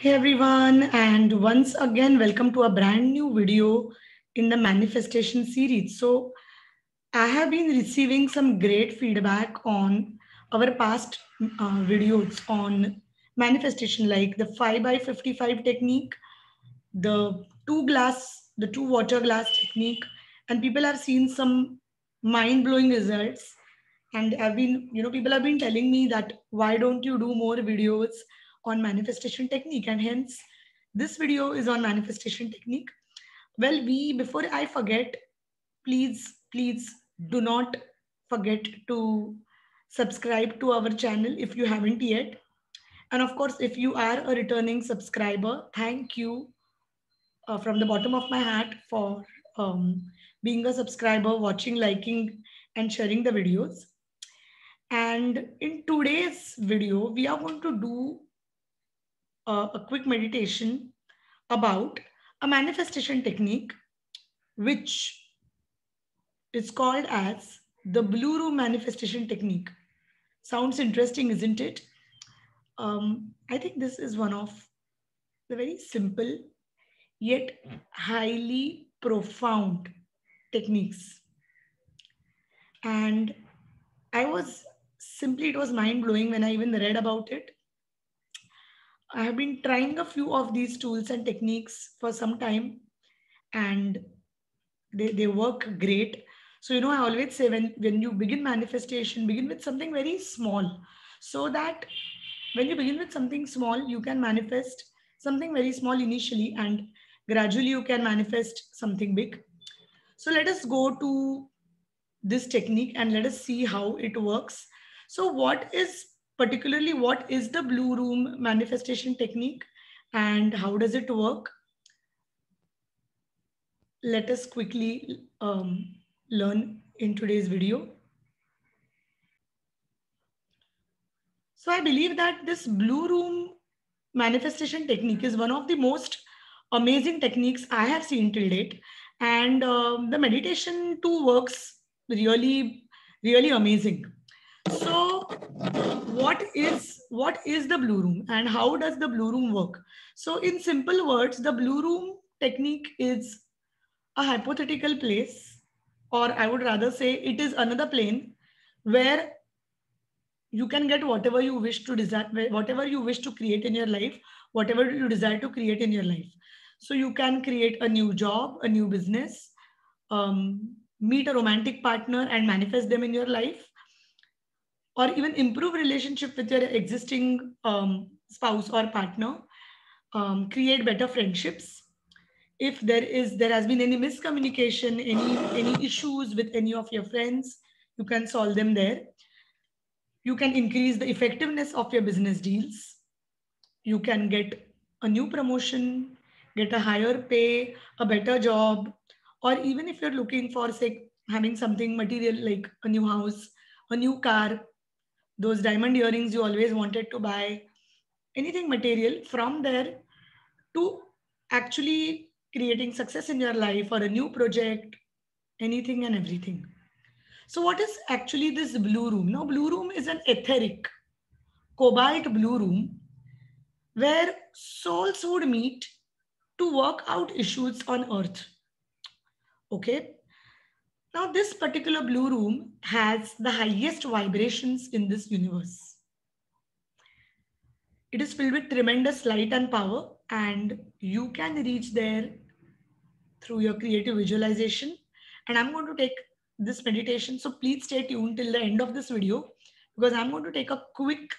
Hey everyone, and once again, welcome to a brand new video in the manifestation series. So, I have been receiving some great feedback on our past videos on manifestation, like the 5 by 55 technique, the two water glass technique, and people have seen some mind blowing results. And people have been telling me that why don't you do more videos on manifestation technique? And hence, this video is on manifestation technique. Well, before I forget, please do not forget to subscribe to our channel if you haven't yet. And of course, if you are a returning subscriber, thank you from the bottom of my heart for being a subscriber, watching, liking, and sharing the videos. And in today's video, we are going to do a quick meditation about a manifestation technique, which is called as the Blue Room Manifestation Technique. Sounds interesting, isn't it? I think this is one of the very simple yet highly profound techniques. And it was mind blowing when I even read about it. I have been trying a few of these tools and techniques for some time, and they work great. So, I always say when you begin manifestation, begin with something very small, so that when you begin with something small, you can manifest something very small initially, and gradually you can manifest something big. So, let us go to this technique and let us see how it works. So, what is the Blue Room manifestation technique and how does it work? Let us quickly learn in today's video. So, I believe that this Blue Room manifestation technique is one of the most amazing techniques I have seen till date, and the meditation too works really amazing. So, what is the Blue Room and how does the Blue Room work? So, in simple words, the Blue Room technique is a hypothetical place, or I would rather say it is another plane where you can get whatever you wish to desire, whatever you wish to create in your life, whatever you desire to create in your life. So you can create a new job, a new business, meet a romantic partner and manifest them in your life, or even improve relationship with your existing spouse or partner, create better friendships. If there has been any miscommunication, any issues with any of your friends, you can solve them there. You can increase the effectiveness of your business deals. You can get a new promotion, get a higher pay, a better job, or even if you're looking for, say, having something material like a new house, a new car, those diamond earrings you always wanted to buy, anything material, from there to actually creating success in your life or a new project, anything and everything. So, what is actually this Blue Room? Now, Blue Room is an etheric cobalt blue room where souls would meet to work out issues on earth. Okay. Now, this particular blue room has the highest vibrations in this universe. It is filled with tremendous light and power, and you can reach there through your creative visualization. And I'm going to take this meditation. So please stay tuned till the end of this video because I'm going to take a quick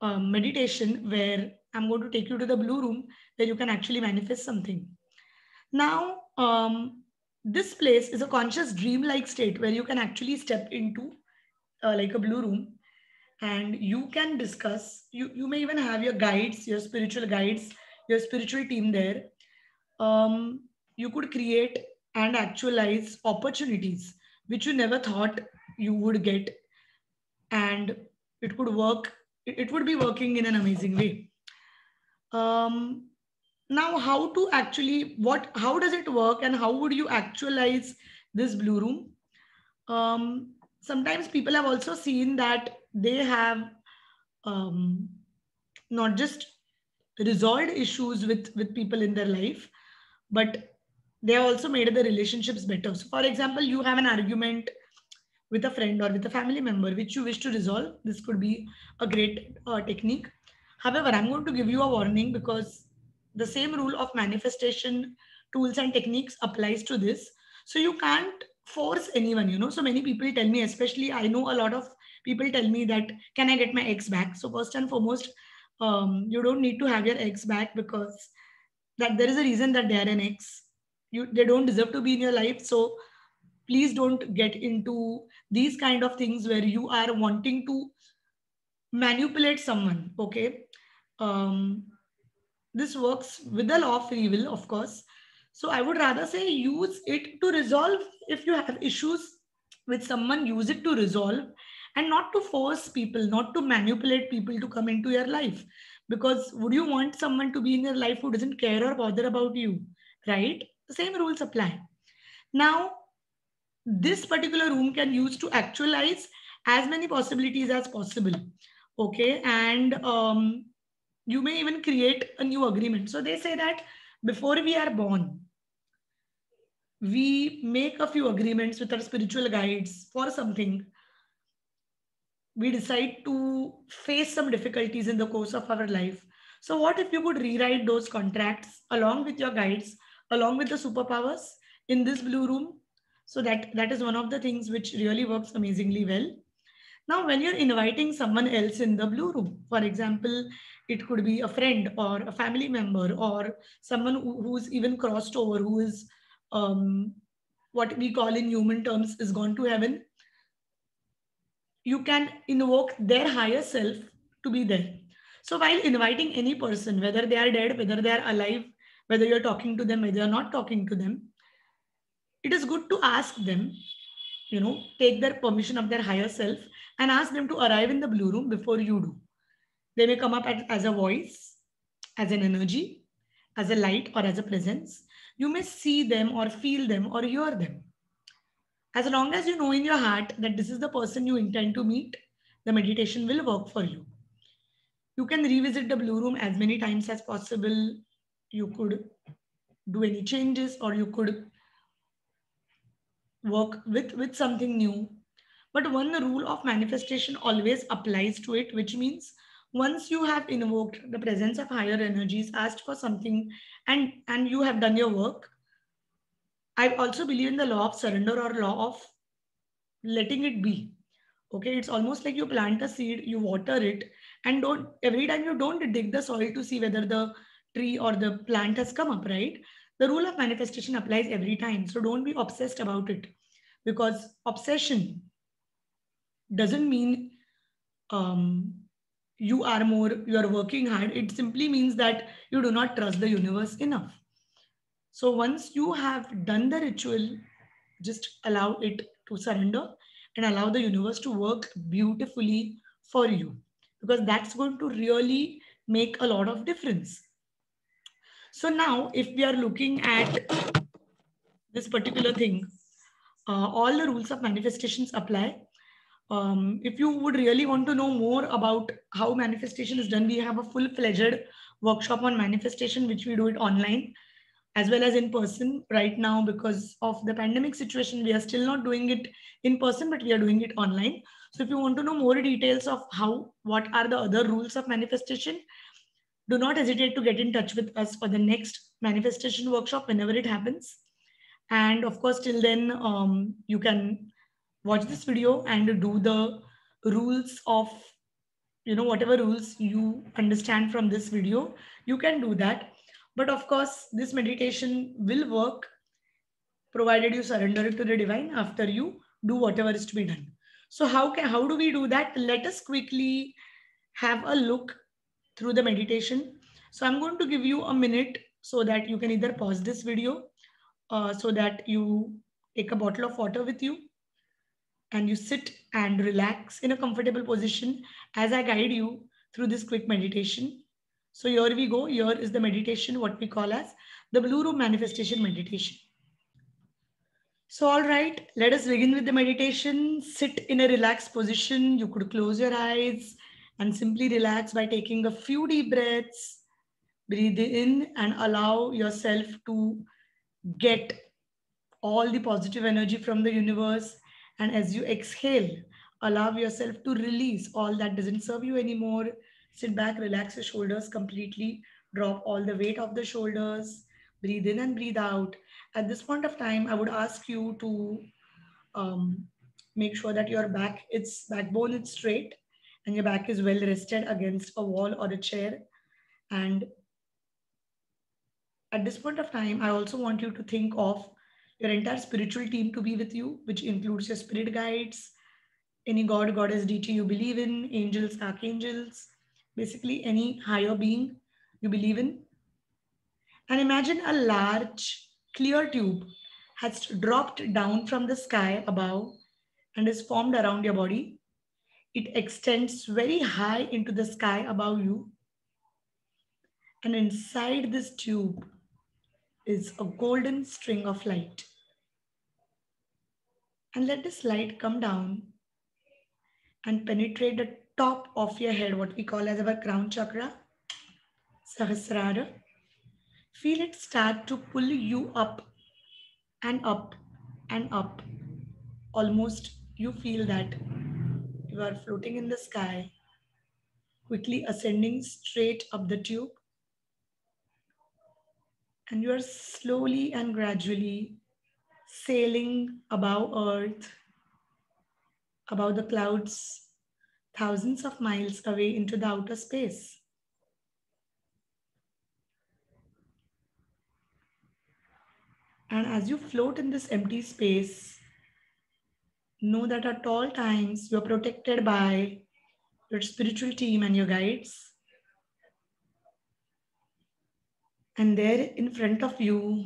meditation where I'm going to take you to the blue room where you can actually manifest something. Now, this place is a conscious dream-like state where you can actually step into like a blue room and you can discuss, you may even have your guides, your spiritual guides, your spiritual team there. You could create and actualize opportunities which you never thought you would get, and it could work, it would be working in an amazing way. um, Now, how to actually, how does it work and how would you actualize this blue room? Sometimes people have also seen that they have, um, not just resolved issues with people in their life, but they have also made the relationships better. So for example, you have an argument with a friend or with a family member which you wish to resolve. This could be a great technique. However, I'm going to give you a warning, because the same rule of manifestation tools and techniques applies to this. So you can't force anyone, so many people tell me, especially I know a lot of people tell me that, can I get my ex back? So first and foremost, you don't need to have your ex back, because that there is a reason that they are an ex. They don't deserve to be in your life. So please don't get into these kind of things where you are wanting to manipulate someone. Okay. um, this works with the law of free will, of course. So I would rather say, use it to resolve. If you have issues with someone, use it to resolve, and not to force people, not to manipulate people to come into your life. Because would you want someone to be in your life who doesn't care or bother about you? Right? The same rules apply. Now, this particular room can use to actualize as many possibilities as possible. Okay. And you may even create a new agreement. So they say that before we are born, we make a few agreements with our spiritual guides for something. We decide to face some difficulties in the course of our life. So what if you could rewrite those contracts along with your guides, along with the superpowers in this blue room? So that is one of the things which really works amazingly well. Now, when you're inviting someone else in the blue room, for example, it could be a friend or a family member or someone who's even crossed over, who is what we call in human terms is gone to heaven. You can invoke their higher self to be there. So while inviting any person, whether they are dead, whether they are alive, whether you're talking to them, whether you're not talking to them, it is good to ask them, take their permission of their higher self and ask them to arrive in the blue room before you do. They may come up as a voice, as an energy, as a light, or as a presence. You may see them or feel them or hear them. As long as you know in your heart that this is the person you intend to meet, the meditation will work for you. You can revisit the blue room as many times as possible. You could do any changes, or you could work with something new. But one rule of manifestation always applies to it, which means once you have invoked the presence of higher energies, asked for something, and you have done your work, I also believe in the law of surrender or law of letting it be. Okay, it's almost like you plant a seed, you water it, and don't every time you don't dig the soil to see whether the tree or the plant has come up, right? The rule of manifestation applies every time. So don't be obsessed about it, because obsession doesn't mean um, you are working hard. It simply means that you do not trust the universe enough. So once you have done the ritual, just allow it to surrender and allow the universe to work beautifully for you, because that's going to really make a lot of difference. So now, if we are looking at this particular thing, all the rules of manifestations apply. If you would really want to know more about how manifestation is done, we have a full-fledged workshop on manifestation, which we do it online as well as in person. Right now, because of the pandemic situation, we are still not doing it in person, but we are doing it online. So if you want to know more details of what are the other rules of manifestation, do not hesitate to get in touch with us for the next manifestation workshop whenever it happens. And of course, till then, you can watch this video and do the rules of, whatever rules you understand from this video, you can do that. But of course, this meditation will work provided you surrender it to the divine after you do whatever is to be done. So how do we do that? Let us quickly have a look through the meditation. So I'm going to give you a minute so that you can either pause this video, so that you take a bottle of water with you and you sit and relax in a comfortable position as I guide you through this quick meditation. So here we go. Here is the meditation, what we call as the Blue Room Manifestation Meditation. So, all right, let us begin with the meditation. Sit in a relaxed position. You could close your eyes and simply relax by taking a few deep breaths Breathe in and allow yourself to get all the positive energy from the universe. And as you exhale, allow yourself to release all that doesn't serve you anymore. Sit back, relax your shoulders completely, drop all the weight of the shoulders, breathe in and breathe out. At this point of time, I would ask you to um, make sure that your backbone is straight and your back is well rested against a wall or a chair. And at this point of time, I also want you to think of your entire spiritual team to be with you, which includes your spirit guides, any god, goddess, deity you believe in, angels, archangels, basically any higher being you believe in. And imagine a large, clear tube has dropped down from the sky above and is formed around your body. It extends very high into the sky above you. And inside this tube is a golden string of light. And let this light come down and penetrate the top of your head, what we call as our crown chakra, Sahasrara. Feel it start to pull you up and up and up. Almost you feel that you are floating in the sky, quickly ascending straight up the tube, and you are slowly and gradually sailing above Earth, above the clouds, thousands of miles away into the outer space. And as you float in this empty space, know that at all times you're protected by your spiritual team and your guides. And there in front of you,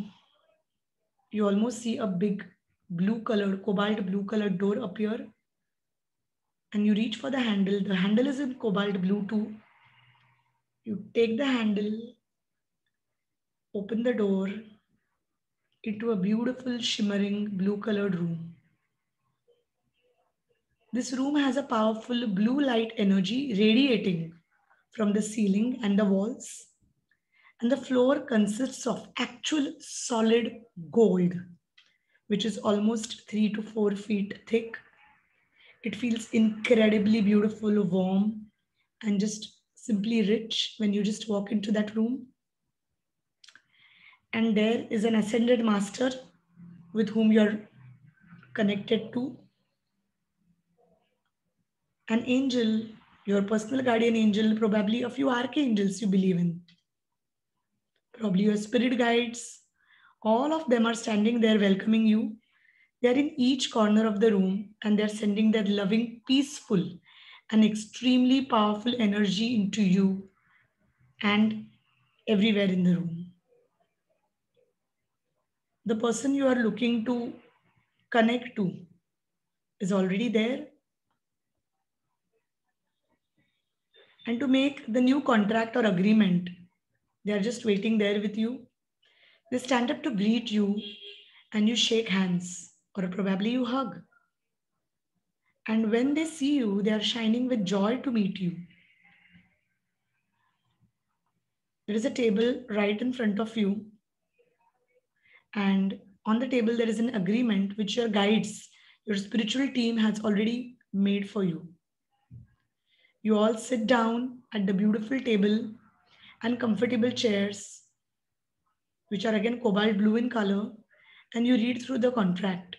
you almost see a big blue colored, cobalt blue colored door appear. And you reach for the handle. The handle is in cobalt blue too. You take the handle, open the door into a beautiful shimmering blue colored room. This room has a powerful blue light energy radiating from the ceiling and the walls. And the floor consists of actual solid gold, which is almost 3 to 4 feet thick. It feels incredibly beautiful, warm, and just simply rich when you just walk into that room. And there is an ascended master with whom you're connected to. An angel, your personal guardian angel, probably a few archangels you believe in, probably your spirit guides. All of them are standing there welcoming you. They're in each corner of the room and they're sending their loving, peaceful, and extremely powerful energy into you and everywhere in the room. The person you are looking to connect to is already there. And to make the new contract or agreement, they are just waiting there with you. They stand up to greet you and you shake hands or probably you hug. And when they see you, they are shining with joy to meet you. There is a table right in front of you, and on the table there is an agreement which your guides, your spiritual team has already made for you. You all sit down at the beautiful table and comfortable chairs, which are again cobalt blue in color, and you read through the contract.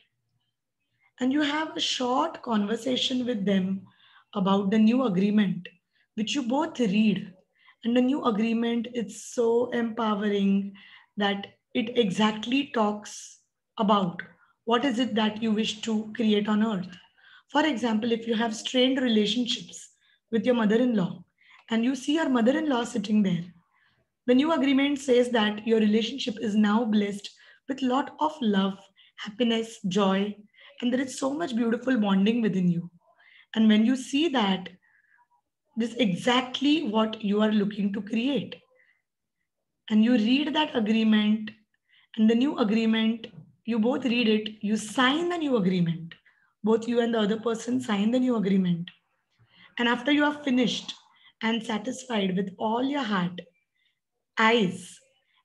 And you have a short conversation with them about the new agreement, which you both read. And the new agreement is so empowering that it exactly talks about what is it that you wish to create on earth. For example, if you have strained relationships with your mother-in-law and you see your mother-in-law sitting there, the new agreement says that your relationship is now blessed with lot of love, happiness, joy, and there is so much beautiful bonding within you. And when you see that, this is exactly what you are looking to create. And you read that agreement, and the new agreement, you both read it, you sign the new agreement. Both you and the other person sign the new agreement. And after you are finished and satisfied with all your heart, eyes,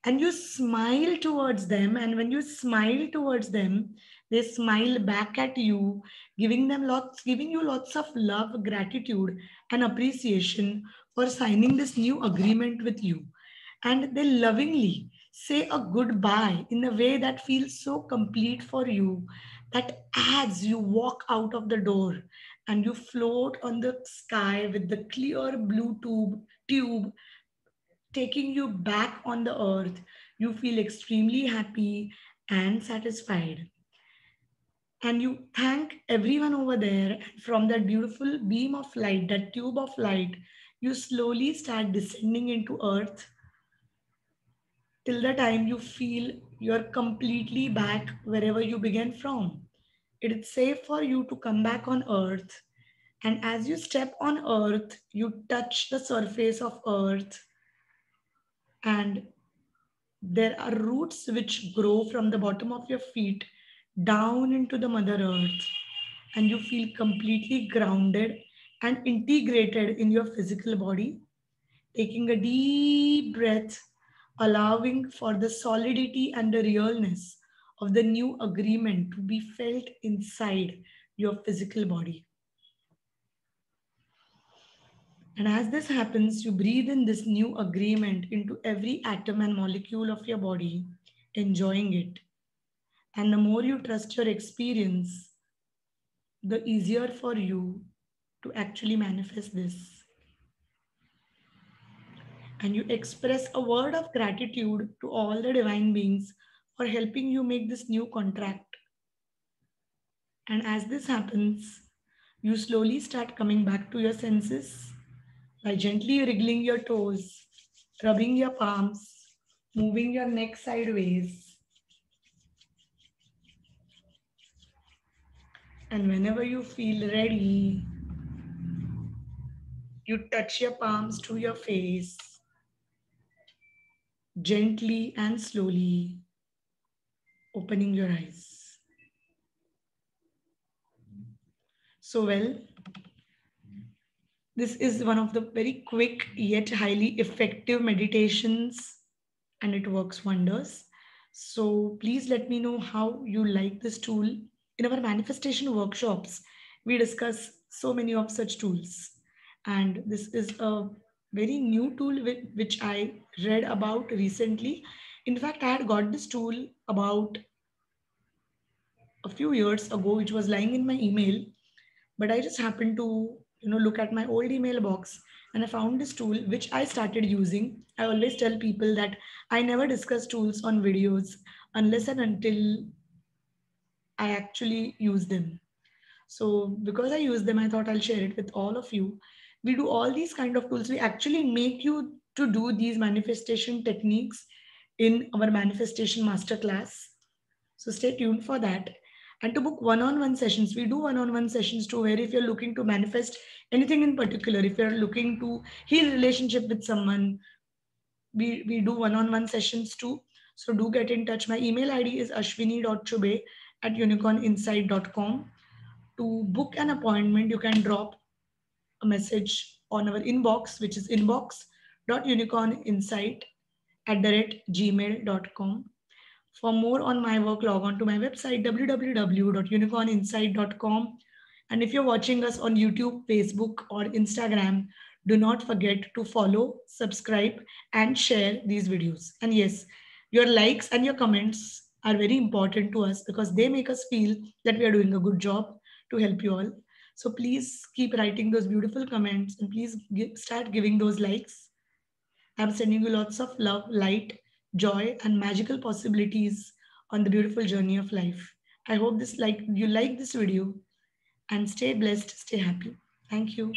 and you smile towards them. And when you smile towards them, they smile back at you, giving you lots of love, gratitude, and appreciation for signing this new agreement with you. And they lovingly say a goodbye in a way that feels so complete for you, that as you walk out of the door and you float on the sky with the clear blue tube taking you back on the earth, you feel extremely happy and satisfied. And you thank everyone over there. And from that beautiful beam of light, that tube of light, you slowly start descending into earth till the time you feel you're completely back wherever you began from. It is safe for you to come back on earth. And as you step on earth, you touch the surface of earth, and there are roots which grow from the bottom of your feet down into the Mother Earth, and you feel completely grounded and integrated in your physical body. Taking a deep breath, allowing for the solidity and the realness of the new agreement to be felt inside your physical body. And as this happens, you breathe in this new agreement into every atom and molecule of your body, enjoying it. And the more you trust your experience, the easier for you to actually manifest this. And you express a word of gratitude to all the divine beings for helping you make this new contract. And as this happens, you slowly start coming back to your senses by gently wriggling your toes, rubbing your palms, moving your neck sideways. And whenever you feel ready, you touch your palms to your face, gently and slowly opening your eyes. So, well, this is one of the very quick yet highly effective meditations, and it works wonders. So, please let me know how you like this tool. In our manifestation workshops, we discuss so many of such tools, and this is a very new tool which I read about recently. In fact, I had got this tool about a few years ago, which was lying in my email, but I just happened to look at my old email box, and I found this tool which I started using. I always tell people that I never discuss tools on videos unless and until I actually use them. So because I use them, I thought I'll share it with all of you. We do all these kind of tools. We actually make you to do these manifestation techniques in our manifestation masterclass. So stay tuned for that. And to book one-on-one sessions, we do one-on-one sessions too, where if you're looking to manifest anything in particular, if you're looking to heal relationship with someone, we do one-on-one sessions too. So do get in touch. My email ID is ashwini.chube at unicorninsight.com. To book an appointment, you can drop a message on our inbox, which is inbox.unicorninsight@gmail.com. For more on my work, log on to my website www.unicorninsight.com. And if you're watching us on YouTube, Facebook, or Instagram, do not forget to follow, subscribe, and share these videos. And yes, your likes and your comments are very important to us because they make us feel that we are doing a good job to help you all. So please keep writing those beautiful comments, and please start giving those likes. I'm sending you lots of love, light, joy, and magical possibilities on the beautiful journey of life. I hope you like this video, and stay blessed, stay happy. Thank you.